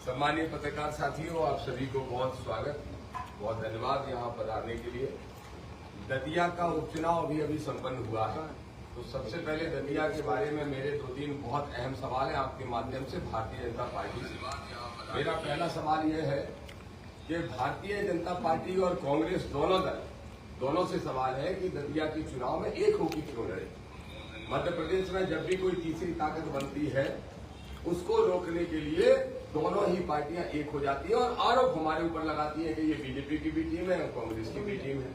सम्मानीय पत्रकार साथियों, आप सभी को बहुत स्वागत, बहुत धन्यवाद यहाँ पर आने के लिए। दतिया का उपचुनाव अभी संपन्न हुआ है, तो सबसे पहले दतिया के बारे में मेरे 2-3 बहुत अहम सवाल हैं आपके माध्यम से भारतीय जनता पार्टी से। मेरा पहला सवाल यह है कि भारतीय जनता पार्टी और कांग्रेस दोनों से सवाल है कि दतिया के चुनाव में एक होकर क्यों लड़े। मध्य प्रदेश में जब भी कोई तीसरी ताकत बनती है उसको रोकने के लिए दोनों ही पार्टियां एक हो जाती है और आरोप हमारे ऊपर लगाती है कि ये बीजेपी की भी टीम है और कांग्रेस की भी टीम है।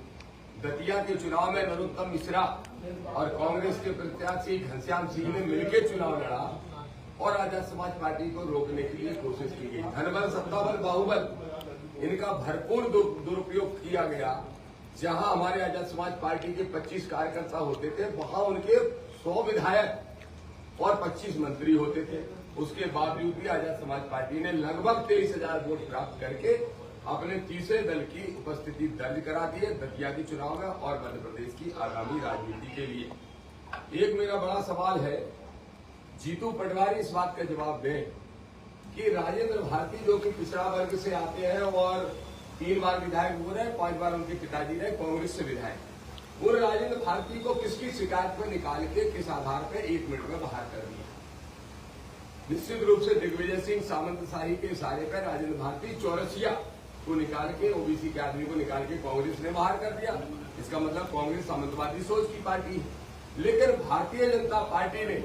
दतिया के चुनाव में नरोत्तम मिश्रा और कांग्रेस के प्रत्याशी घनश्याम सिंह ने मिलकर चुनाव लड़ा और आजाद समाज पार्टी को रोकने के लिए कोशिश की गई। धनबल, सत्ताबल, बाहुबल, इनका भरपूर दुरुपयोग किया गया। जहां हमारे आजाद समाज पार्टी के 25 कार्यकर्ता होते थे वहां उनके 100 विधायक और 25 मंत्री होते थे। उसके बावजूद भी आजाद समाज पार्टी ने लगभग 23,000 वोट प्राप्त करके अपने तीसरे दल की उपस्थिति दर्ज करा दी है दतिया के चुनाव में और मध्य प्रदेश की आगामी राजनीति के लिए। एक मेरा बड़ा सवाल है, जीतू पटवारी इस बात का जवाब दें कि राजेंद्र भारती जो कि पिछड़ा वर्ग से आते हैं और 3 बार विधायक हो रहे, 5 बार उनके पिताजी रहे कांग्रेस से विधायक, वो राजेंद्र भारती को किसकी शिकायत पर निकाल के किस आधार पर 1 मिनट में बाहर कर दिया। निश्चित रूप से दिग्विजय सिंह सामंत शाही के इशारे पर राजेंद्र भारती चौरसिया को निकाल के, ओबीसी के आदमी को निकाल के कांग्रेस ने बाहर कर दिया। इसका मतलब कांग्रेस सामंतवादी सोच की पार्टी है। लेकिन भारतीय जनता पार्टी ने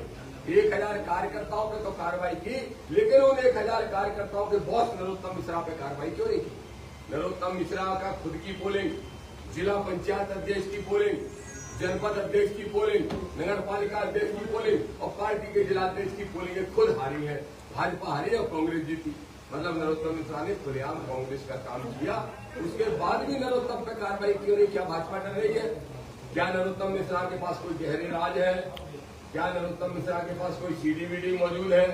1000 कार्यकर्ताओं पर तो कार्रवाई की, लेकिन उन 1000 कार्यकर्ताओं के बॉस नरोत्तम मिश्रा पे कार्रवाई क्यों नहीं की। नरोत्तम मिश्रा का खुद की पोलिंग, जिला पंचायत अध्यक्ष की पोलिंग, जनपद अध्यक्ष की पोलिंग, नगर पालिका अध्यक्ष की पोलिंग और पार्टी के जिलाध्यक्ष की पोलिंग खुद हारी है। भाजपा हारी और कांग्रेस जीती। मतलब नरोत्तम मिश्रा ने खुलेआम कांग्रेस का काम किया। उसके बाद भी नरोत्तम पर कार्रवाई क्यों नहीं? क्या भाजपा डर रही है? क्या नरोत्तम मिश्रा के पास कोई गहरे राज है? क्या नरोत्तम मिश्रा के पास कोई सीडी मौजूद है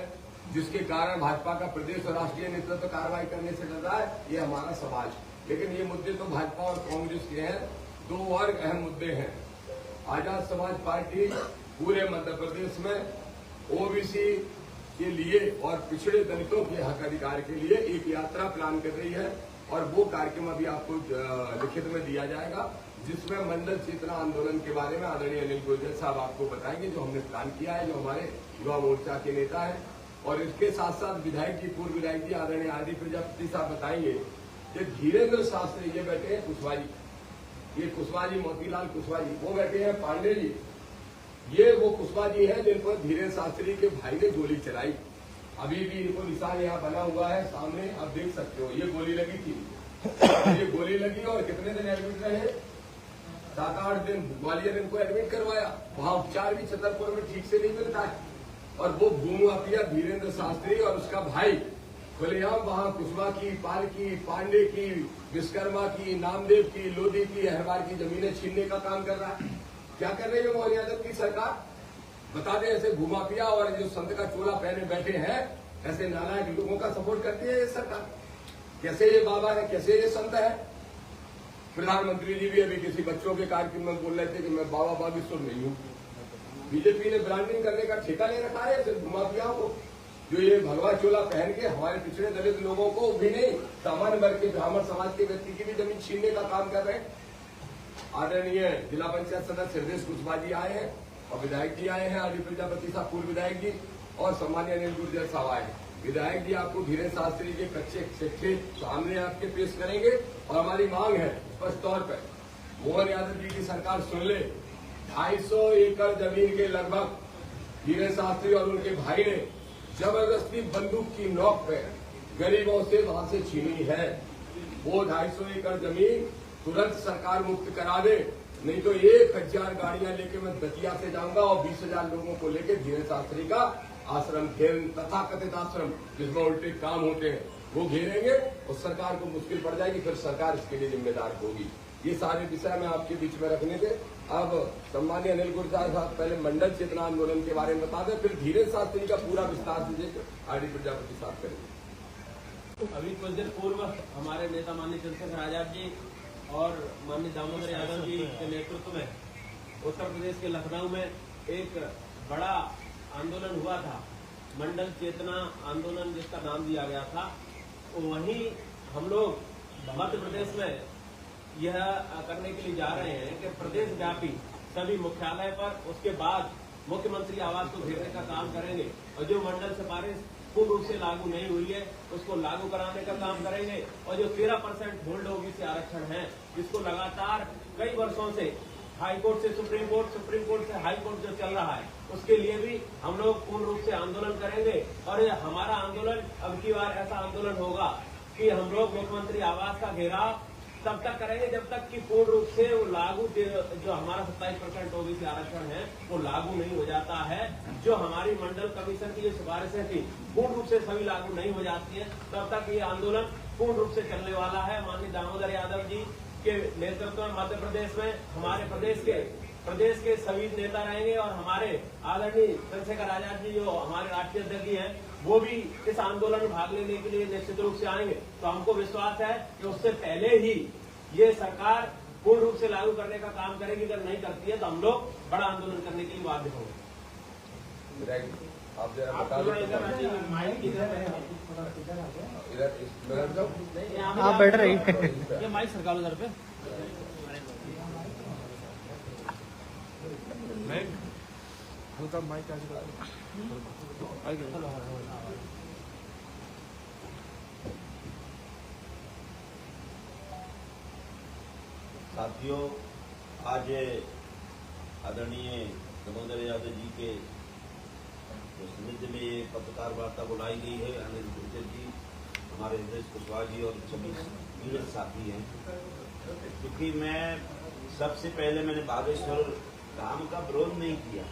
जिसके कारण भाजपा का प्रदेश और राष्ट्रीय नेतृत्व कार्रवाई करने से डर रहा है? ये हमारा सवाल। लेकिन ये मुद्दे तो भाजपा और कांग्रेस के हैं। 2 और अहम मुद्दे हैं। आजाद समाज पार्टी पूरे मध्य प्रदेश में ओबीसी के लिए और पिछड़े दलितों के हक अधिकार के लिए एक यात्रा प्लान कर रही है और वो कार्यक्रम अभी आपको लिखित में दिया जाएगा, जिसमें मंडल चेतना आंदोलन के बारे में आदरणीय अनिल गुर्जर साहब आपको बताएंगे, जो हमने प्लान किया है, जो हमारे युवा मोर्चा के नेता है। और इसके साथ साथ विधायक जी, पूर्व विधायक जी आदरणीय आदि प्रजापति साहब बताएंगे कि धीरेन्द्र शास्त्री ये बैठे हैं कुशवाहा जी, ये कुशवाहा जी, मोतीलाल कुशवाहा जी, वो बैठे हैं पांडे जी, ये वो कुशवाहा जी हैं जिन पर धीरेन्द्र शास्त्री के भाई ने गोली चलाई। अभी भी इनको निशान यहाँ बना हुआ है सामने, आप देख सकते हो। ये गोली लगी थी, ये गोली लगी और कितने दिन एडमिट रहे? 7-8 दिन ग्वालियर इनको एडमिट करवाया। वहां उपचार भी छतरपुर में ठीक से नहीं मिलता है। और वो भूमाफिया धीरेन्द्र शास्त्री और उसका भाई खुलेआम वहां कुशवाहा की, पाल की, पांडे की, विश्वकर्मा की, नामदेव की, लोधी की, अहबार की जमीनें छीनने का काम कर रहा है। क्या कर रही है मोहन यादव की सरकार? बता दें, ऐसे भूमाफिया और जो संत का चोला पहने बैठे हैं, ऐसे नालायक लोगों का सपोर्ट करती है ये सरकार। कैसे ये बाबा है, कैसे ये संत है? प्रधानमंत्री जी भी अभी किसी बच्चों के कार्यक्रम में बोल रहे थे कि मैं बाबा बागेश्वर नहीं हूँ। बीजेपी ने ब्रांडिंग करने का ठेका ले रखा है सिर्फ भूमाफियाओं को, जो ये भगवा चोला पहन के हमारे पिछड़े दलित लोगों को भी नहीं, सामान्य वर्ग के ब्राह्मण समाज के व्यक्ति की भी जमीन छीनने का काम कर रहे हैं। आदरणीय जिला पंचायत सदस्य हृदय कुशवाहा जी आए हैं और विधायक जी आए हैं, आदि प्रजापति साहब पूर्व विधायक जी और सम्मानीय अनिल गुर्जर साहब आए हैं। विधायक जी आपको धीरेन्द्र शास्त्री के कच्चे सिक्के सामने आपके पेश करेंगे और हमारी मांग है स्पष्ट तौर पर, मोहन यादव जी की सरकार सुन ले। 250 एकड़ जमीन के लगभग धीरेन्द्र शास्त्री और उनके भाई ने जबरदस्ती बंदूक की नोक पे गरीबों से वहां से छीनी है। वो 250 एकड़ जमीन तुरंत सरकार मुक्त करा दे, नहीं तो 1000 गाड़ियां लेके मैं दतिया से जाऊंगा और 20,000 लोगों को लेके धीरेन्द्र शास्त्री का आश्रम तथाकथित आश्रम जिसमें उल्टे काम होते हैं वो घेरेंगे और सरकार को मुश्किल पड़ जाएगी, फिर सरकार इसके लिए जिम्मेदार होगी। ये सारे विषय मैं आपके बीच में रखने थे। अब सम्मानीय अनिल गुर्जर साहब पहले मंडल चेतना आंदोलन के बारे में बता दें, फिर धीरेन्द्र शास्त्री का पूरा विस्तार से आदि प्रजापति साहब करेंगे। अभी कुछ दिन पूर्व हमारे नेता माननीय चंद्रशेखर आजाद जी और माननीय दामोदर यादव जी के नेतृत्व में उत्तर प्रदेश के लखनऊ में एक बड़ा आंदोलन हुआ था, मंडल चेतना आंदोलन जिसका नाम दिया गया था। वहीं हम लोग मध्य प्रदेश में यह करने के लिए जा रहे हैं कि प्रदेश व्यापी सभी मुख्यालय पर उसके बाद मुख्यमंत्री आवास को घेरने का काम करेंगे और जो मंडल सिफारिश पूर्ण रूप से लागू नहीं हुई है उसको लागू कराने का काम करेंगे और जो 13% होल्ड ओबीसी आरक्षण है जिसको लगातार कई वर्षों से हाई कोर्ट से सुप्रीम कोर्ट से हाई कोर्ट जो चल रहा है उसके लिए भी हम लोग पूर्ण रूप से आंदोलन करेंगे और हमारा आंदोलन अब की बार ऐसा आंदोलन होगा कि हम लोग मुख्यमंत्री आवास का घेराव तब तक करेंगे जब तक कि पूर्ण रूप से वो लागू जो हमारा 27% ओबीसी आरक्षण है वो लागू नहीं हो जाता है। जो हमारी मंडल कमीशन की जो सिफारिशें थी पूर्ण रूप से सभी लागू नहीं हो जाती है तब तक ये आंदोलन पूर्ण रूप से चलने वाला है। माननीय दामोदर यादव जी के नेतृत्व में मध्य प्रदेश में हमारे प्रदेश के सभी नेता रहेंगे और हमारे आदरणीय चंद्रशेखर आजाद जी जो हमारे राष्ट्रीय अध्यक्ष हैं वो भी इस आंदोलन में भाग लेने के लिए निश्चित रूप से आएंगे। तो हमको विश्वास है कि उससे पहले ही ये सरकार पूर्ण रूप से लागू करने का काम करेगी। अगर नहीं करती है तो हम लोग बड़ा आंदोलन करने के लिए बाध्य होंगे। आप जरा बता दें आप बैठ रही ये माइक सरकार उधर पे माइक साथियों, आज आदरणीय दामोदर यादव जी के सानिध्य में ये पत्रकार वार्ता बुलाई गई है। अनिल गुर्जर जी, हमारे हृदय कुशवाहा जी और सभी पीड़ित साथी हैं। क्योंकि मैं सबसे पहले मैंने बागेश्वर धाम का विरोध नहीं किया,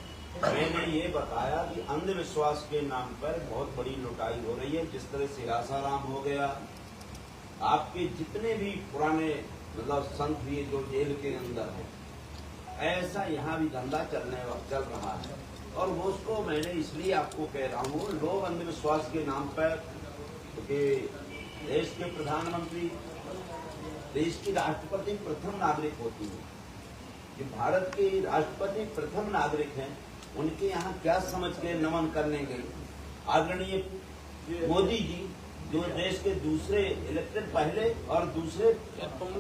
मैंने ये बताया कि अंधविश्वास के नाम पर बहुत बड़ी लुटाई हो रही है। जिस तरह से आसाराम हो गया, आपके जितने भी पुराने मतलब संत भी जो जेल के अंदर है, ऐसा यहाँ भी धंधा चल रहा है। और वो उसको मैंने इसलिए आपको कह रहा हूँ, लोग अंधविश्वास के नाम पर, क्योंकि देश के प्रधानमंत्री, देश की राष्ट्रपति प्रथम नागरिक होती है, जो भारत के राष्ट्रपति प्रथम नागरिक हैं, उनके यहाँ क्या समझ के नमन करने गई। आदरणीय मोदी जी जो देश के दूसरे इलेक्टेड पहले और दूसरे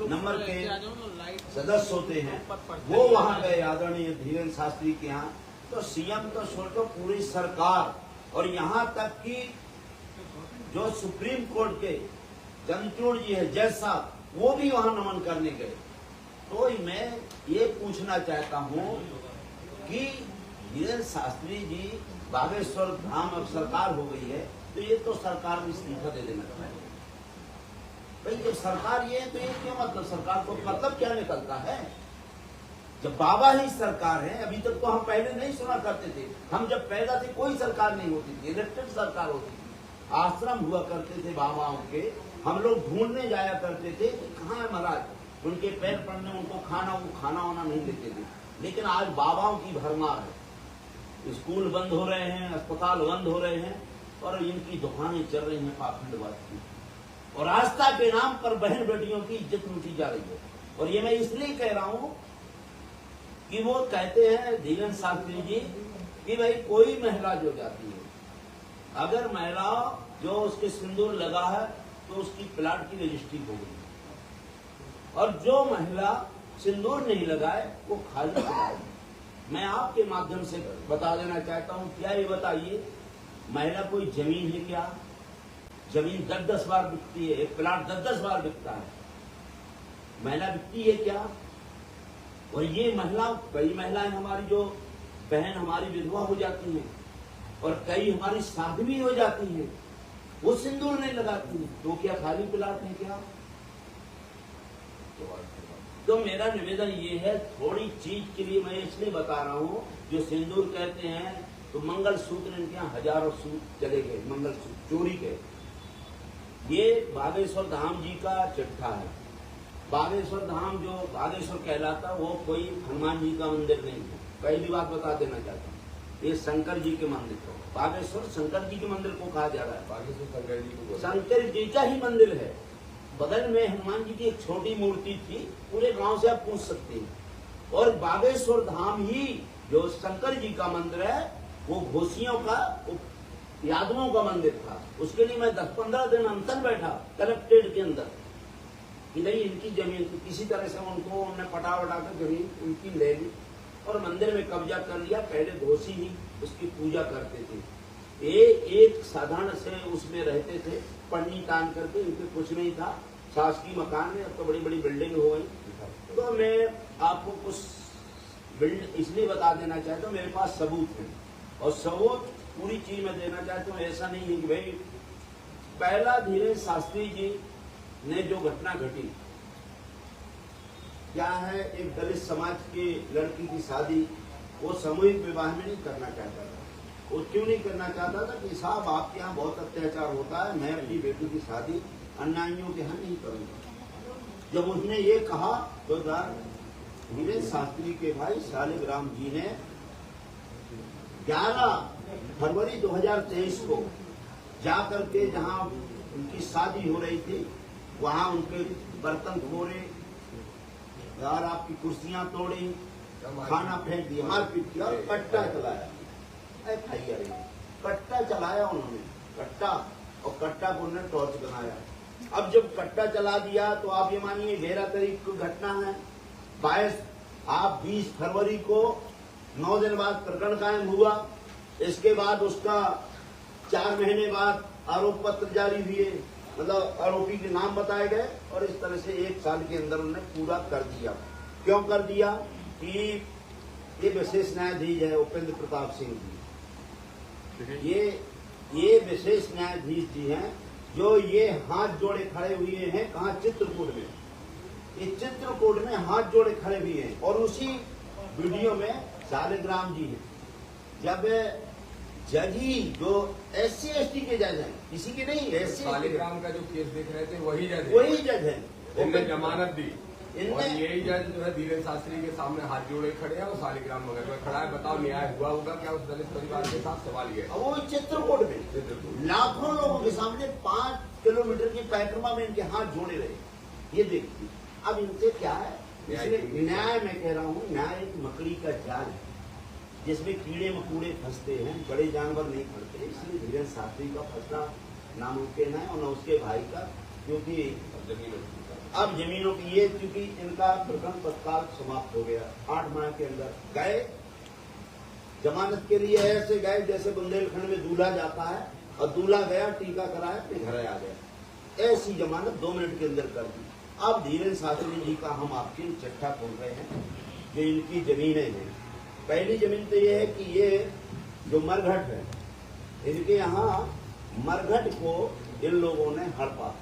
नंबर के सदस्य होते हैं, वो वहाँ गए आदरणीय धीरेन्द्र शास्त्री के यहाँ। तो सीएम तो छोड़ो, पूरी सरकार और यहाँ तक कि जो सुप्रीम कोर्ट के चंद्रचूड़ जी है जज साहब, वो भी वहाँ नमन करने गए। तो मैं ये पूछना चाहता हूँ कि धीरेन्द्र शास्त्री जी, बागेश्वर धाम अब सरकार हो गई है, तो ये तो सरकार में इस्तीफा दे देना चाहिए। भाई जब सरकार ये है तो ये क्यों, मतलब सरकार को मतलब क्या निकलता है? जब बाबा ही सरकार है, अभी तक तो हम पहले नहीं सुना करते थे। हम जब पैदा थे कोई सरकार नहीं होती थी, इलेक्टेड सरकार होती थी। आश्रम हुआ करते थे बाबाओं के, हम लोग ढूंढने जाया करते थे कि कहाँ है महाराज, उनके पैर पड़ने, उनको खाना वाना नहीं देते थे। लेकिन आज बाबाओं की भरमार है, स्कूल बंद हो रहे हैं, अस्पताल बंद हो रहे हैं और इनकी दुकानें चल रही हैं पाखंडवाद की, और आस्था के नाम पर बहन बेटियों की इज्जत लूटी जा रही है। और ये मैं इसलिए कह रहा हूं कि वो कहते हैं धीरेन्द्र शास्त्री जी कि भाई कोई महिला जो जाती है, अगर महिला जो उसके सिंदूर लगा है तो उसकी प्लाट की रजिस्ट्री हो गई, और जो महिला सिंदूर नहीं लगाए वो खाली प्लाट। मैं आपके माध्यम से बता देना चाहता हूं, क्या ये बताइए, महिला कोई जमीन है क्या? जमीन 10-10 बार बिकती है, एक प्लाट 10-10 बार बिकता है, महिला बिकती है क्या? और ये कई महिलाएं हमारी जो बहन हमारी विधवा हो जाती हैं और कई हमारी साध्वी हो जाती हैं, वो सिंदूर नहीं लगाती हैं, तो क्या खाली प्लाट है क्या? तो मेरा निवेदन ये है, थोड़ी चीज के लिए मैं इसलिए बता रहा हूँ, जो सिंदूर कहते हैं तो मंगलसूत्र इनके यहाँ हजारों सूत्र चले गए, मंगलसूत्र चोरी के। ये बागेश्वर धाम जी का चिट्ठा है। बागेश्वर धाम जो बागेश्वर कहलाता, वो कोई हनुमान जी का मंदिर नहीं है। पहली बात बता देना चाहता हूँ, ये शंकर जी के मंदिर को, बागेश्वर शंकर जी के मंदिर को कहा जा रहा है। बागेश्वर शंकर जी को, शंकर जी का ही मंदिर है। बगल में हनुमान जी की एक छोटी मूर्ति थी, पूरे गांव से आप पूछ सकते हैं। और बागेश्वर धाम ही जो शंकर जी का मंदिर है, वो घोषियों का यादवों का मंदिर था। उसके लिए मैं 10-15 दिन अंतर बैठा कलेक्ट्रेट के अंदर कि नहीं इनकी जमीन, तो किसी तरह से उनको उन्होंने पटा वटा कर जमीन उनकी ले ली और मंदिर में कब्जा कर लिया। पहले घोषी ही उसकी पूजा करते थे, एक साधारण से उसमें रहते थे, पन्नी तान करके, इनके कुछ नहीं था, शासकीय मकान में। अब तो बड़ी बड़ी बिल्डिंग हो गई। तो मैं आपको कुछ बिल्ड इसलिए बता देना चाहता हूँ, मेरे पास सबूत है और सबूत पूरी चीज में देना चाहता हूँ। ऐसा नहीं है कि भाई पहला धीरेन्द्र शास्त्री जी ने जो घटना घटी, क्या है, एक दलित समाज की लड़की की शादी वो सामूहिक विवाह में नहीं करना चाहता था। वो क्यों नहीं करना चाहता था कि साहब आपके यहाँ बहुत अत्याचार होता है, मैं अपनी बेटी की शादी अन्यायियों के यहाँ नहीं करूंगा। जब उसने ये कहा तो धीरेन्द्र शास्त्री के भाई शालिग्राम जी ने 11 फरवरी 2023 को जाकर के जहाँ उनकी शादी हो रही थी वहां उनके बर्तन फोड़े और आपकी कुर्सियां तोड़ी, खाना फेंक दिया, मारपीट किया और कट्टा चलाया। कट्टा चलाया उन्होंने, कट्टा, और कट्टा को उन्होंने टॉर्च बनाया। अब जब कट्टा चला दिया तो आप ये मानिए 11 तारीख को घटना है, 20 फरवरी को 9 दिन बाद प्रकरण कायम हुआ। इसके बाद उसका 4 महीने बाद आरोप पत्र जारी हुए, मतलब आरोपी के नाम बताए गए और इस तरह से 1 साल के अंदर उन्होंने पूरा कर दिया। क्यों कर दिया कि ये विशेष न्यायाधीश है उपेंद्र प्रताप सिंह जी, ये विशेष न्यायाधीश जी हैं जो ये हाथ जोड़े खड़े हुए हैं। कहाँ? चित्रकूट में। ये चित्रकूट में हाथ जोड़े खड़े हुए हैं और उसी वीडियो में शालिग्राम जी हैं। जब जज ही जो SC/ST के जज हैं, किसी के नहीं, SC शालिग्राम का जो केस देख रहे थे वही जज है, इनने जमानत दी और यही जज जो है धीरेन्द्र शास्त्री के सामने हाथ जोड़े खड़े हैं और शालिग्राम मगर में खड़ा है। बताओ न्याय हुआ होगा क्या उस दलित परिवार के साथ? सवाल ये। वो चित्रकूट में लाखों लोगों के सामने 5 किलोमीटर की पैटर्मा में इनके हाथ जोड़े रहे, ये देखिए। अब इनसे क्या है? न्याय मैं कह रहा हूँ, न्याय एक मकड़ी का जाल है जिसमें कीड़े मकोड़े फंसते हैं, बड़े जानवर नहीं फंसते। इसलिए धीरेन्द्र शास्त्री का फंसना नामुमकिन है और न उसके भाई का, क्योंकि अब जमीनों की ये, क्योंकि इनका प्रकरण तत्काल समाप्त हो गया। 8 माह के अंदर गए जमानत के लिए, ऐसे गए जैसे बुंदेलखंड में दूल्हा जाता है और दूल्हा गया, टीका कराया, फिर घर आ गया। ऐसी जमानत 2 मिनट के अंदर कर दी। अब धीरेन्द्र शास्त्री जी का हम आपकी चिट्ठा खोल रहे हैं जो इनकी जमीनें हैं। पहली जमीन तो ये है कि ये जो मरघट है, इनके यहाँ मरघट को इन लोगों ने हड़पा।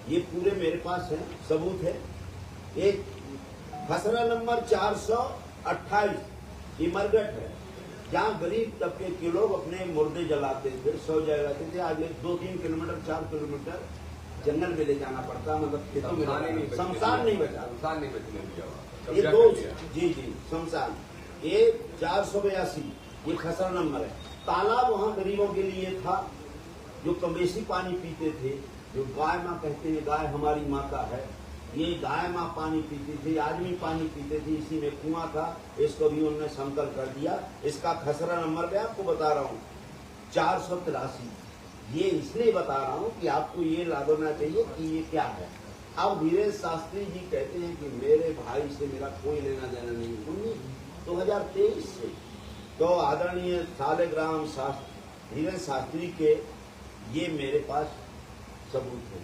ये पूरे मेरे पास है, सबूत है। एक खसरा नंबर 428 ये मरघट है जहाँ गरीब तबके के लोग अपने मुर्दे जलाते थे, शव जलाते थे। आगे 2-3 किलोमीटर 4 किलोमीटर जंगल में ले जाना पड़ता, मतलब खेतों में शमशान नहीं बचा, शमशान नहीं बचने दिया। ये 2 जी शमशान। ये 482 ये खसरा नंबर है। तालाब वहाँ गरीबों के लिए था जो कमबेशी पानी पीते थे, जो गाय माँ कहते हैं, गाय हमारी माता है, ये गाय माँ पानी पीती थी, आदमी पानी पीते थे, इसी में कुआं था। इसको भी उन्होंने समतल कर दिया। इसका खसरा नंबर मैं आपको बता रहा हूँ 483। ये इसलिए बता रहा हूँ कि आपको ये लागना चाहिए कि ये क्या है। अब धीरेन्द्र शास्त्री जी कहते हैं कि मेरे भाई से मेरा कोई लेना देना नहीं। 2023 से तो आदरणीय शालिग्राम धीरेन्द्र शास्त्री के ये मेरे पास सबूत है।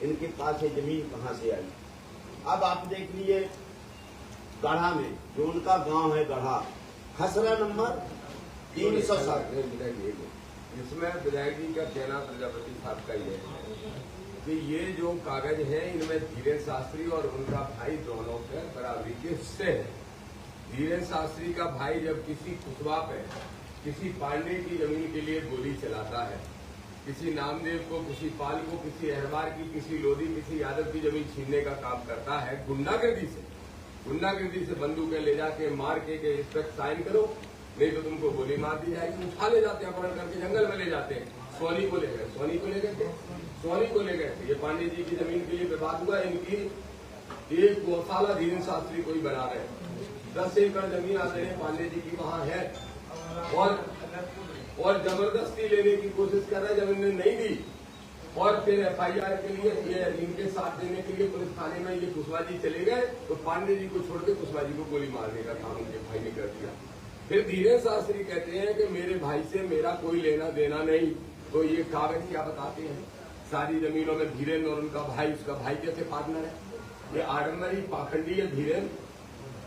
इनके पास ये जमीन कहाँ से आई? अब आप देख लीजिए गढ़ा में जो उनका गांव है गढ़ा, खसरा नंबर 307। इसमें विधायक जी का कहना प्रजापति साहब का ये है कि ये जो कागज है इनमें धीरेन्द्र शास्त्री और उनका भाई दोनों के बराबरी के हिस्से है। धीरेन्द्र शास्त्री का भाई जब किसी कुशवा पे किसी पांडे की जमीन के लिए गोली चलाता है, किसी नामदेव को, किसी पाल को, किसी अहबार की, किसी लोधी, किसी यादव की जमीन छीनने का काम करता है, गुंडागर्दी से बंदूकें ले जाके मार के इस पर साइन करो नहीं तो तुमको गोली मार दी जाएगी। उठा ले जाते हैं, अपहरण करके जंगल में ले जाते हैं। सोनी को ले गए थे। ये पांडे जी की जमीन के लिए विवाद हुआ। इनकी एक गौशाला धीरेन्द्र शास्त्री को ही बना रहे हैं। 10 एकड़ जमीन आदरणीय पांडे जी की वहां है और और जबरदस्ती लेने की कोशिश कर रहा है। जब इन्होंने नहीं दी और फिर FIR के लिए ये इनके साथ देने के लिए पुलिस थाने में ये कुशवाहा जी चले गए, तो पांडे जी को छोड़ के कुशवाहा जी को गोली मारने का काम उनके भाई ने कर दिया। फिर धीरेन्द्र शास्त्री कहते हैं कि मेरे भाई से मेरा कोई लेना देना नहीं, तो ये कागज क्या बताते हैं? सारी जमीनों में धीरेन्द्र और उनका भाई, उसका भाई कैसे पार्टनर है? ये आडम्बरी पाखंडी है धीरेन्द्र,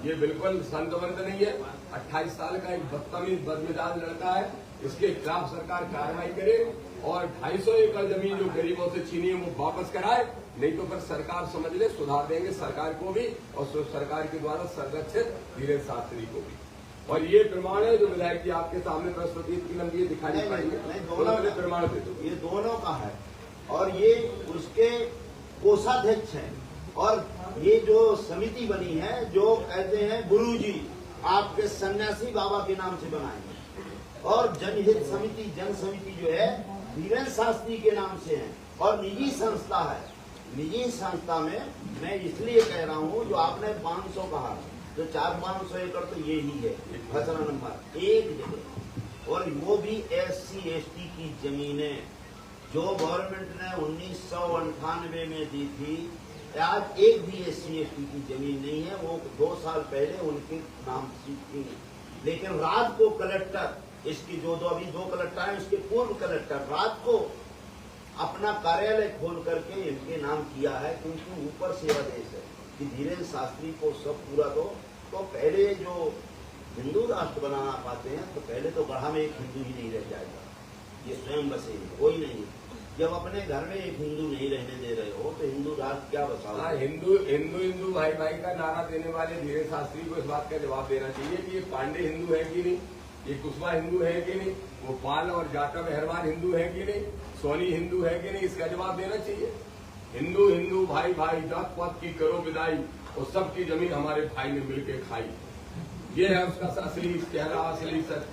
ये बिल्कुल संतवंत नहीं है। 28 साल का एक बदतमीज बदमिजाज लड़का है, इसके खिलाफ सरकार कार्रवाई करे और 250 एकड़ जमीन जो गरीबों से छीनी है वो वापस कराए, नहीं तो फिर सरकार समझ ले सुधार देंगे सरकार को भी और सरकार के द्वारा संरक्षित धीरेन्द्र शास्त्री को भी। और ये प्रमाण है जो विधायक जी आपके सामने प्रस्तुति ये दिखा नहीं पाएंगे, दोनों प्रमाण दे दो। ये दोनों का है और ये उसके कोषाध्यक्ष हैं और ये जो समिति बनी है जो कहते हैं गुरुजी आपके सन्यासी बाबा के नाम से बनाएंगे, और जनहित समिति जन समिति जो है धीरेन्द्र शास्त्री के नाम से है और निजी संस्था है। निजी संस्था में मैं इसलिए कह रहा हूँ जो आपने 500 कहा, जो 400-500 एकड़ तो ये ही है खसरा नंबर एक जगह, और वो भी SC/ST की जमीनें जो गवर्नमेंट ने 1998 में दी थी। आज एक भी SC/ST की जमीन नहीं है, वो 2 साल पहले उनके नाम से थी। लेकिन रात को कलेक्टर, इसकी जो अभी 2 कलेक्टर हैं, इसके पूर्व कलेक्टर रात को अपना कार्यालय खोल करके इनके नाम किया है, क्योंकि ऊपर से आदेश है कि धीरेन्द्र शास्त्री को सब पूरा दो। तो पहले जो हिंदू राष्ट्र बनाना पाते हैं तो पहले तो गढ़ा में एक हिंदू ही नहीं रह जाएगा, ये स्वयं बसेंगे, कोई नहीं। जब अपने घर में एक हिंदू नहीं रहने दे रहे हो तो हिंदू राष्ट्र क्या बसाओ? हिंदू भाई भाई का नारा देने वाले धीरेन्द्र शास्त्री को इस बात का जवाब देना चाहिए कि ये पांडे हिंदू है कि नहीं, ये कुशवाहा हिंदू है कि नहीं, वो पाल और जाटव मेहरबान हिंदू है कि नहीं, सोनी हिंदू है कि नहीं, इसका जवाब देना चाहिए। हिंदू हिंदू भाई भाई जात पात की करो विदाई और सबकी जमीन हमारे भाई ने मिलके खाई, ये है उसका असली चेहरा, असली सच।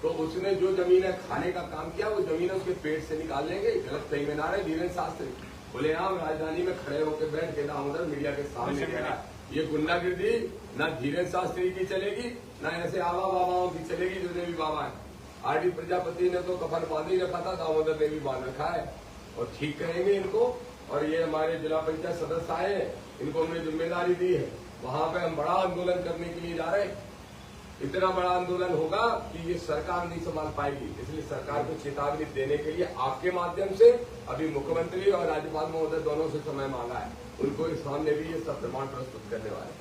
तो उसने जो जमीन है खाने का काम किया, वो जमीन उसके पेट से निकाल लेंगे। गलत सही में ना रहे धीरेन्द्र शास्त्री खुलेआम राजधानी में खड़े होकर बैठ के दामोदर मीडिया के सामने कह रहा है ये गुंडागिर्दी ना धीरेन्द्र शास्त्री की चलेगी ना ऐसे आवा बाबाओं की चलेगी जो देवी बाबा है। RD प्रजापति ने तो कफन बांध ही रखा था, दामोदर ने भी बांध रखा है और ठीक करेंगे इनको। और ये हमारे जिला पंचायत सदस्य आए हैं, इनको हमने जिम्मेदारी दी है, वहां पे हम बड़ा आंदोलन करने के लिए जा रहे हैं। इतना बड़ा आंदोलन होगा कि ये सरकार नहीं संभाल पाएगी, इसलिए सरकार को चेतावनी देने के लिए आपके माध्यम से अभी मुख्यमंत्री और राज्यपाल महोदय दोनों से समय मांगा है, उनको इस सामने भी ये सब प्रमाण प्रस्तुत करने वाले हैं।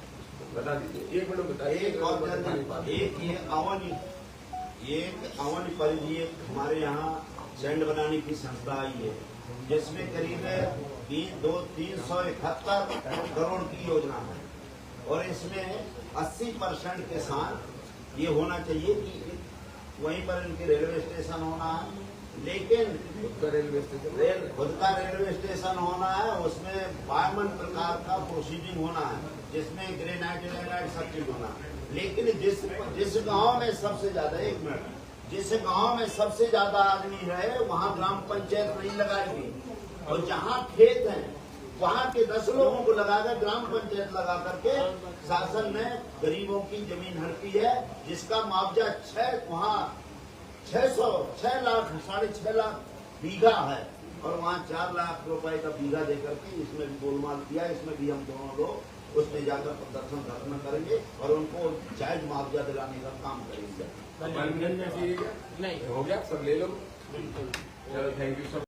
बता दीजिए, 1 मिनट बताइए। एक अवन परिधि हमारे यहाँ सैंड बनाने की संस्था आई है, जिसमें करीब 371 करोड़ की योजना है और इसमें 80% के साथ ये होना चाहिए कि वहीं पर इनके रेलवे स्टेशन होना है, लेकिन खुद का रेलवे स्टेशन होना है, उसमें 52 प्रकार का प्रोसीडिंग होना है, जिसमें ग्रेनाइट सब चीज होना है। लेकिन जिस गांव में सबसे ज्यादा जिस गांव में सबसे ज्यादा आदमी है वहां ग्राम पंचायत नहीं लगाएगी, और जहां खेत है वहां के 10 लोगों को लगाकर ग्राम पंचायत लगा करके शासन ने गरीबों की जमीन हड़पी है, जिसका मुआवजा 6 लाख 6.5 लाख बीघा है, और वहाँ 4 लाख रुपए का बीघा देकर के इसमें भी गोलमाल किया। इसमें भी हम दोनों लोग उसमें जाकर प्रदर्शन धरना करेंगे और उनको जायज मुआवजा दिलाने का काम करेंगे। नहीं हो गया, सब ले लो। चलो, थैंक यू सब।